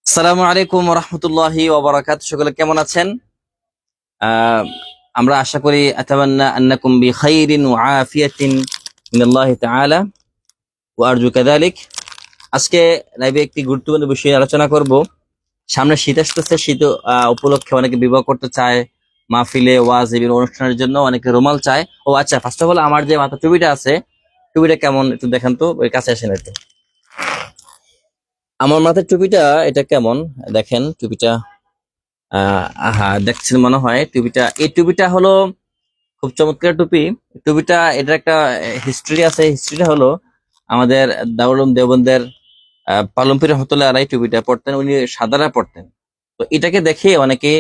আসসালামু আলাইকুম রহমতুল্লাহি ওবারাকাতুহু। সকলে কেমন আছেন? আহ, আমরা আশা করি আতামান্না আন্নাকুম বিখাইরিন ওয়া আফিয়াতিন মিনাল্লাহি তাআলা ওয়া আরজু কাযালিক। আজকে লাইভে একটি গুরুত্বপূর্ণ বিষয় নিয়ে আলোচনা করব। সামনে শীত আসতেছে, শীত উপলক্ষে অনেকে বিবাহ করতে চায়, মাহফিলে ওয়াজ বিভিন্ন অনুষ্ঠানের জন্য অনেকে রুমাল চায়। ও আচ্ছা, ফার্স্ট অফ অল আমার যে মাথা টুপিটা আছে, টুপিটা কেমন একটু দেখেন তো, ওই কাছে আসেন একটু। আমার মাথার টুপিটা এটা কেমন দেখেন, টুপিটা আহা দেখছেন মনে হয়। এই টুপিটা হলো খুব চমৎকার টুপি। টুপিটা এটার একটা হিস্ট্রি আছে। হিস্ট্রিটা হলো আমাদের দারুল উলুম দেওবন্দের পালমপীর রহমতুল্লাহ আলাই টুপিটা পড়তেন, উনি সাদারা পড়তেন। তো এটাকে দেখে অনেকে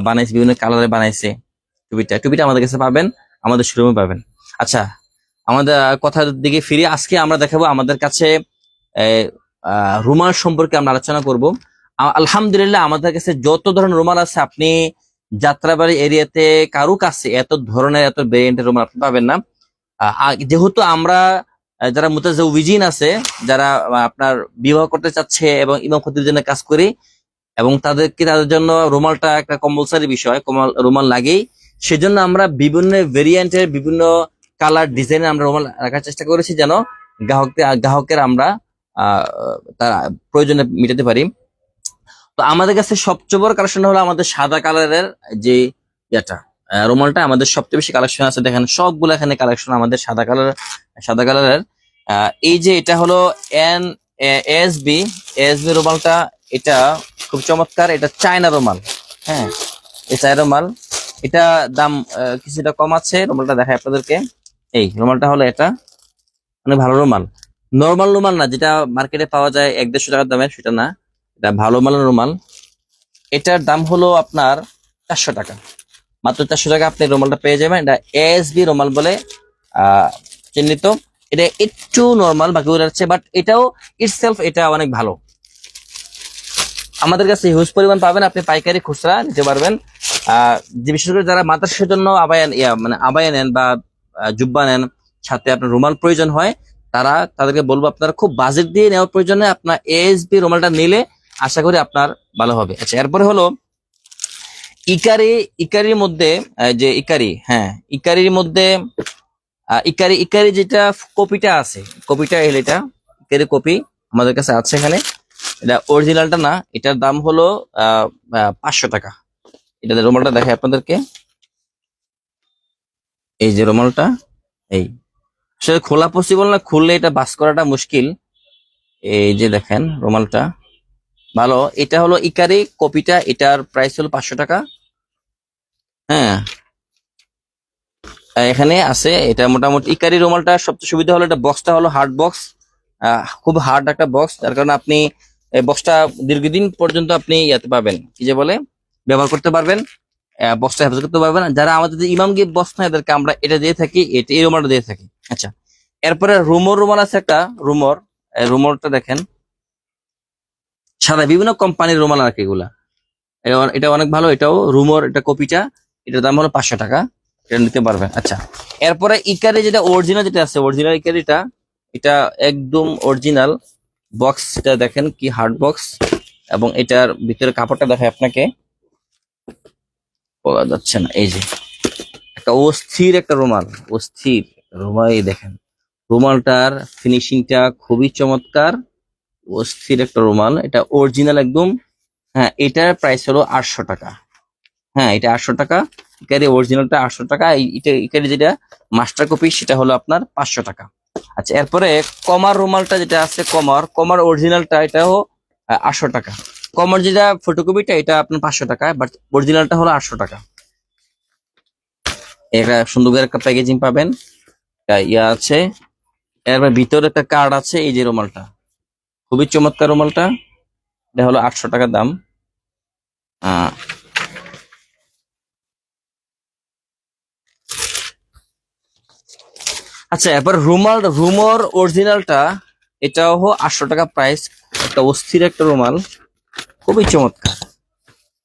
বানাইছে, বিভিন্ন কালারে বানাইছে। টুপিটা আমাদের কাছে পাবেন, আমাদের শোরুমে পাবেন। আচ্ছা, আমাদের কথার দিকে ফিরে আজকে আমরা দেখাবো আমাদের কাছে আহ, রুমাল সম্পর্কে আমরা আলোচনা করব। আলহামদুলিল্লাহ আমাদের কাছে যত ধরনের রুমাল আছে, আপনি যাত্রাবাড়ি এরিয়াতে কারো কাছে এত ধরনের এত ভেরিয়েন্টের রুমাল আপনি পাবেন না। যেহেতু আমরা যারা মুতাজাউবিজিন আছে, যারা আপনার বিবাহ করতে চাচ্ছে এবং ইমাম খতিবের জন্য কাজ করি, এবং তাদের জন্য রুমালটা একটা কম্পালসারি বিষয়, রুমাল লাগেই। সেজন্য আমরা বিভিন্ন ভেরিয়েন্টের বিভিন্ন কালার ডিজাইনের আমরা রুমাল রাখার চেষ্টা করেছি, যেন গ্রাহকের আমরা আহ তার প্রয়োজনে মেটাতে পারি। তো আমাদের কাছে সবচেয়ে বড় কালেকশন হলো আমাদের সাদা কালারের যে ইয়েটা, রুমালটা আমাদের সবচেয়ে বেশি কালেকশন আছে। দেখেন সবগুলো এখানে কালেকশন আমাদের সাদা কালারের। এই যে এটা হলো এন এসবি এসবি রুমালটা, এটা খুব চমৎকার। এটা চায়না রুমাল। হ্যাঁ, এই চায়না রুমাল, এটা দাম কিছুটা কম আছে। রুমালটা দেখাই আপনাদেরকে। এই রুমালটা হলো এটা, মানে ভালো রুমাল, নর্মাল রুমাল না, যেটা মার্কেটে পাওয়া যায় 1-150 টাকার দামের, সেটা না। এটা ভালো মানের রুমাল। এটার দাম হলো আপনার 400 টাকা, মাত্র 400 টাকা আপনি রুমালটা পেয়ে যাবেন। এটা এএসবি রুমাল বলে আহ চিহ্নিত। এটা একটু নর্মাল বাকিগুলো আছে, বাট এটাও ইটসেলফ এটা অনেক ভালো। আমাদের কাছে হিউজ পরিমাণ পাবেন, আপনি পাইকারি খুচরা নিতে পারবেন। যে বিশেষ করে যারা মাদ্রাসার জন্য মানে আবায়া নেন বা জুব্বা নেন, সাথে আপনার রুমাল প্রয়োজন হয়, তাদেরকে বলবো আপনারা খুব বাজেট দিয়ে নেওয়ার প্রয়োজনে আপনার এএসবি রুমালটা নিলে আশা করি আপনার ভালো হবে। আচ্ছা, এরপরে হলো ইকারির মধ্যে যে ইকারি, হ্যাঁ ইকারির মধ্যে ইকারি যেটা কপিটা আছে, কপিটা এটা ইকারি কপি আমাদের কাছে আছে এখানে। এটা অরিজিনালটা না, এটার দাম হলো 500 টাকা। এটা রুমালটা দেখাই আপনাদেরকে। এই যে রুমালটা, এই আসলে খোলা পসিবল না, খুললে এটা বাস করাটা মুশকিল। এই যে দেখেন রুমালটা ভালো। এটা হলো ইকারি কপিটা, এটার প্রাইস হলো 500 টাকা। হ্যাঁ, এখানে আছে। এটা মোটামুটি ইকারি রুমালটা সবচেয়ে সুবিধা হলো এটা বক্সটা হলো হার্ড বক্স, খুব হার্ড একটা বক্স, যার কারণে আপনি এই বক্সটা দীর্ঘদিন পর্যন্ত আপনি ইয়াতে পাবেন, কি যে বলে, ব্যবহার করতে পারবেন। বক্সটা হেফাজত করতে পারবেন। যারা আমাদের যে ইমাম গিয়ে বক্স না, এদেরকে আমরা এটা দিয়ে থাকি, এটা এই রুমালটা দিয়ে থাকি। আচ্ছা, এরপরে রুমাল আছে একটা রুমরটা দেখেন, সাদা বিভিন্ন কোম্পানির রুমাল আর কি এগুলা। এটা অনেক ভালো, এটাও রুমর, এটা কপিটা, এটার দাম হলো 500 টাকা, এটা নিতে পারবেন। আচ্ছা, এরপরে ইকারি যেটা অরিজিনাল যেটা আছে, অরিজিনাল ইকারিটা, এটা একদম অরিজিনাল বক্স। এটা দেখেন কি হার্ড বক্স, এবং এটার ভিতরে কাপড়টা দেখায় আপনাকে, পাওয়া যাচ্ছে না। এই যে একটা অস্থির একটা রুমাল, অস্থির রুমাল। এই দেখেন রুমালটার ফিনিশিংটা খুবই চমৎকার, অস্থির একটা রুমাল। এটা অরিজিনাল একদম। হ্যাঁ, এটার প্রাইস হলো 800 টাকা। হ্যাঁ, এটা 800 টাকা। ইকারি অরিজিনালটা 800 টাকা। এটা ইকারি যেটা মাস্টার কপি, সেটা হলো আপনার 500 টাকা। আচ্ছা, এরপরে কমার রুমালটা যেটা আছে, কমার অরিজিনালটা, এটাও 800 টাকা। কমার যেটা ফটোকপিটা, এটা আপনার 500 টাকা, বাট অরিজিনালটা হলো 800 টাকা। এটা সুন্দর করে একটা প্যাকেজিং পাবেন, একটা ইয়া আছে। এরপর ভিতরে একটা কার্ড আছে। এই যে রুমালটা খুবই চমৎকার রুমালটা, এটা হলো 800 টাকা দাম। আহ আচ্ছা, এরপর রুমর অরিজিনালটা, এটাও 800 টাকা প্রাইস। একটা অস্থির একটা রুমাল, খুবই চমৎকার,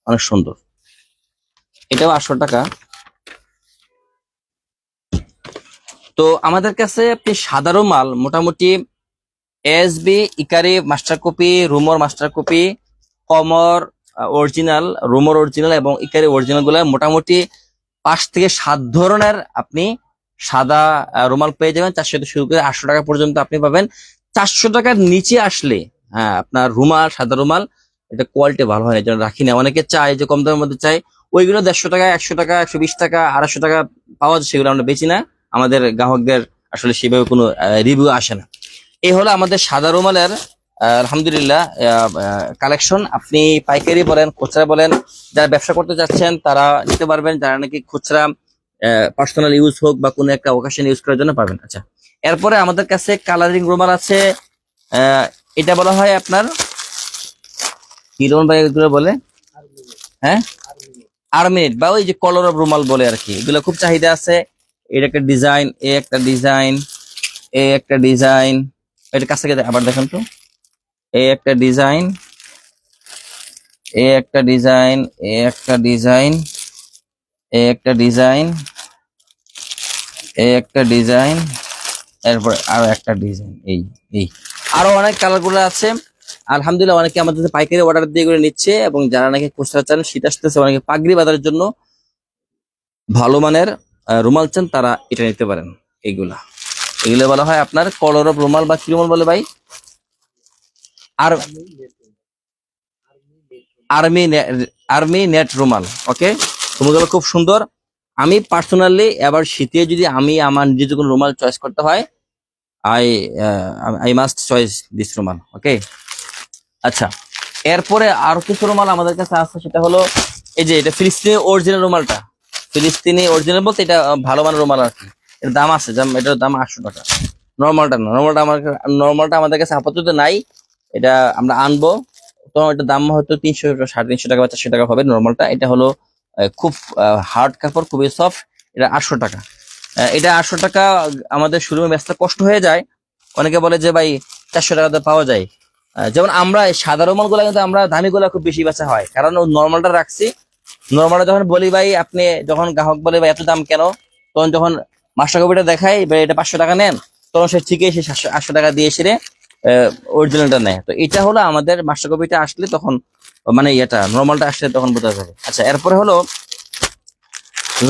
অনেক সুন্দর। এটাও 800 টাকা। তো আমাদের কাছে আপনি সাদা রুমাল মোটামুটি এসবি, ইকারি মাস্টার কপি, রুমর মাস্টার কপি, কমর অরিজিনাল, রোমর অরিজিনাল এবং ইকারি অরিজিনাল গুলা মোটামুটি 5 থেকে 7 ধরনের আপনি সাদা রুমাল পেয়ে যাবেন। 400 থেকে শুরু করে 800 টাকা পর্যন্ত আপনি পাবেন। 400 টাকার নিচে আসলে হ্যাঁ আপনার রুমাল, সাদা রুমাল, এটা কোয়ালিটি ভালো হয় না, এই জন্য রাখি না। অনেকে চায় যে কম দামের মধ্যে চাই, ওইগুলো 150 টাকা, 100 টাকা, 120 টাকা, 250 টাকা পাওয়া যায়, সেগুলো আমরা বেচি না। আমাদের গ্রাহকদের আসলে সেভাবে কোনো রিভিউ আসে না। এই হলো আমাদের সাদা রুমালের আলহামদুলিল্লাহ কালেকশন। আপনি পাইকারি বলেন, খুচরা বলেন, যারা ব্যবসা করতে যাচ্ছেন তারা নিতে পারবেন, যারা নাকি খুচরা পার্সোনাল ইউজ হোক বা কোনো একটা অকেশন ইউজ করার জন্য পাবেন। আচ্ছা, এরপরে আমাদের কাছে কালারিং রুমাল আছে। এটা বলা হয় আপনার কি রুমাল ভাই এগুলো বলে? হ্যাঁ, আর্মিনেট বা ওই যে কলর অফ রুমাল বলে আর কি, এগুলো খুব চাহিদা আছে। এটা একটা ডিজাইন, এ একটা ডিজাইন, এ একটা ডিজাইন, এটা কাছ থেকে আবার দেখেন তো, এ একটা ডিজাইন, এ একটা ডিজাইন, এ একটা ডিজাইন, এ একটা ডিজাইন, এ একটা ডিজাইন, এরপরে আরো একটা ডিজাইন, এই এই আরো অনেক কালার গুলো আছে। আলহামদুলিল্লাহ অনেকে আমাদের কাছে পাইকারি অর্ডার দিয়ে করে নিচ্ছে, এবং যারা নাকি খুচরা চান, শীত আসতেছে, অনেকে পাগড়ি বাঁধার জন্য ভালো মানের রুমাল চান, তারা এটা নিতে পারেন। এইগুলা, এগুলো বলা হয় আপনার কলর অফ রুমাল বা কি রুমাল বলে ভাই? আর আর্মি আর্মি নেট রুমাল। ওকে, রুমালগুলো খুব সুন্দর। আমি পার্সোনালি এবার শীতে যদি আমি আমার নিজে কোনো রুমাল চয়েস করতে হয়, I I must choice this রুমাল। ওকে, আচ্ছা, এরপরে আরো কিছু রুমাল আমাদের কাছে আছে, সেটা হলো এই যে এটা ফিলিস্তিনি অরিজিনাল রুমালটা। ফিলিস্তিনি অরিজিনাল বলতে এটা ভালো মানের রুমাল আর কি। এর দাম আছে, এটার দাম 800 টাকা। নর্মালটা না, নর্মালটা আমাদের কাছে আপাতত নাই, এটা আমরা আনবো। তো এটার দাম হয়তো 300, 350 টাকা বা 400 টাকা হবে নর্মালটা। এটা হলো খুব হার্ড কাপড়, খুবই সফট। এটা 800 টাকা। এটা 800 টাকা আমাদের শোরুমে বেচতে কষ্ট হয়ে যায়। অনেকে বলে যে ভাই 400 টাকাতে পাওয়া যায়। যেমন আমরা এই সাদা রুমাল গুলা কিন্তু আমরা দামি গুলা খুব বেশি বেচা হয়, কারণ নর্মালটা রাখছি। নর্মালটা যখন বলি ভাই, আপনি যখন গ্রাহক বলে ভাই এত দাম কেন, তখন যখন মাস্টার কপিটা দেখাই ভাই এটা 500 টাকা নেন, তখন সে ঠিকই সে 800 টাকা দিয়ে এসে অরিজিনালটা নেয়। তো এটা হলো আমাদের মাস্টার কপিটা আসলে তখন, মানে এটা নর্মালটা আসলে তখন বোঝা যাবে। আচ্ছা, এরপরে হলো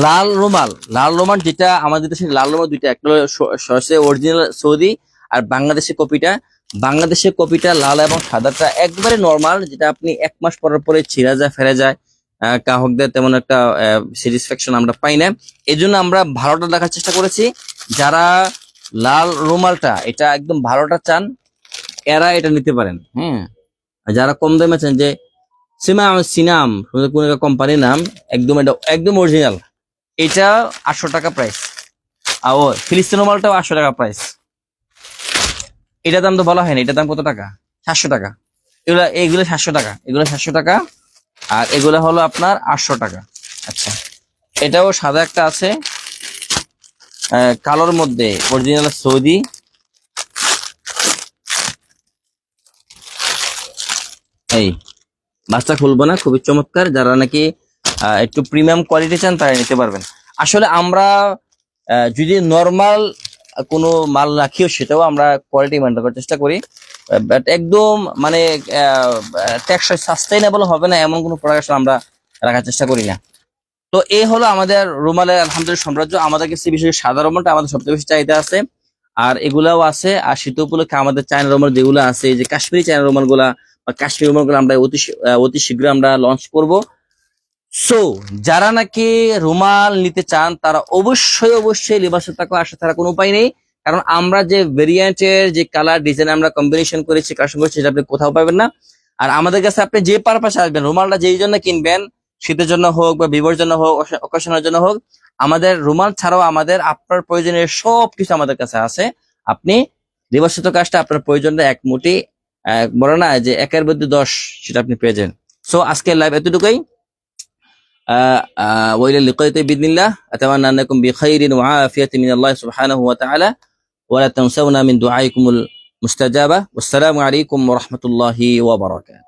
লাল রুমাল। লাল রুমাল যেটা আমাদের দেশে লাল রুমাল দুইটা, একটা হলো অরিজিনাল সৌদি, আর বাংলাদেশের কপিটা। বাংলাদেশের কপিটা লাল এবং সাদাটা একবারে নর্মাল, যেটা আপনি 1 মাস পরে পরে ছিঁড়া যায়, ফেরে যায়, গ্রাহকদের তেমন একটা স্যাটিসফ্যাকশন আমরা পাই না। এই জন্য আমরা ভালোটা দেখার চেষ্টা করেছি। যারা লাল রুমালটা এটা একদম ভালোটা চান, এরা এটা নিতে পারেন। হ্যাঁ, আর যারা কম দামে চান, যে সিনাম কোন একটা কোম্পানির নাম, একদম এটা একদম অরিজিনাল, এটা 800 টাকা প্রাইস। আর ও ফিলিস্তিন রুমালটাও 800 টাকা প্রাইস। এটার দাম তো বলা হয়নি, এটার দাম কত টাকা? 700 টাকা। এগুলো 700 টাকা, এগুলো 700 টাকা, আর এগুলো হলো আপনার 800 টাকা। আচ্ছা, এটাও সাদা একটা আছে, কালোর মধ্যে অরিজিনাল সৌদি। এই বাচ্চা খুলবো না, খুবই চমৎকার। যারা নাকি একটু প্রিমিয়াম কোয়ালিটি চান, তারা নিতে পারবেন। আসলে আমরা যদি নর্মাল কোনো মাল রাখিও, সেটাও আমরা কোয়ালিটি মেনটেন করার চেষ্টা করি, বাট একদম মানে টেকসই সাস্টেইনেবল হবে না এমন কোনো প্রোডাক্ট আমরা রাখার চেষ্টা করি না। তো এই হলো আমাদের রুমালের আলহামদুলিল্লাহ সাম্রাজ্য। আমাদের কাছে বিশেষ সাদা রুমালটা আমাদের সবচেয়ে বেশি চাহিদা আছে, আর এগুলাও আছে। আর শীত উপলক্ষে আমাদের চায়না রুমাল যেগুলো আছে, এই যে কাশ্মীরি চায়না রুমাল গুলা বা কাশ্মীরি রুমাল গুলো আমরা অতি শীঘ্র আমরা লঞ্চ করব। সো যারা নাকি রুমাল নিতে চান, তারা অবশ্যই অবশ্যই লিবাসের তাকে আসা ছাড়া কোনো উপায় নেই। কারণ আমরা যে ভেরিয়েন্টের যে কালার ডিজাইন আমরা কম্বিনেশন করেছি, কালেকশন করেছি, সেটা আপনি কোথাও পাবেন না। আর আমাদের কাছে আপনি যে পারপাসে আসবেন, রুমালটা যেই জন্য কিনবেন, শীতের জন্য হোক বা বিবর জন্য হোক, অকেশনের জন্য হোক, আমাদের রুমাল ছাড়াও আমাদের আপনার প্রয়োজনীয় সবকিছু আমাদের কাছে আছে। আপনি লিবাসিত কাজটা আপনার প্রয়োজনটা এক মুঠি, বলে না যে 1-এর মধ্যে 10, সেটা আপনি পেয়ে যান। সো আজকের লাইভ এতটুকুই। وإلى اللقاء بإذن الله. أتمنى أنكم بخير وعافية من الله سبحانه وتعالى، ولا تنسونا من دعائكم المستجابة. والسلام عليكم ورحمة الله وبركاته.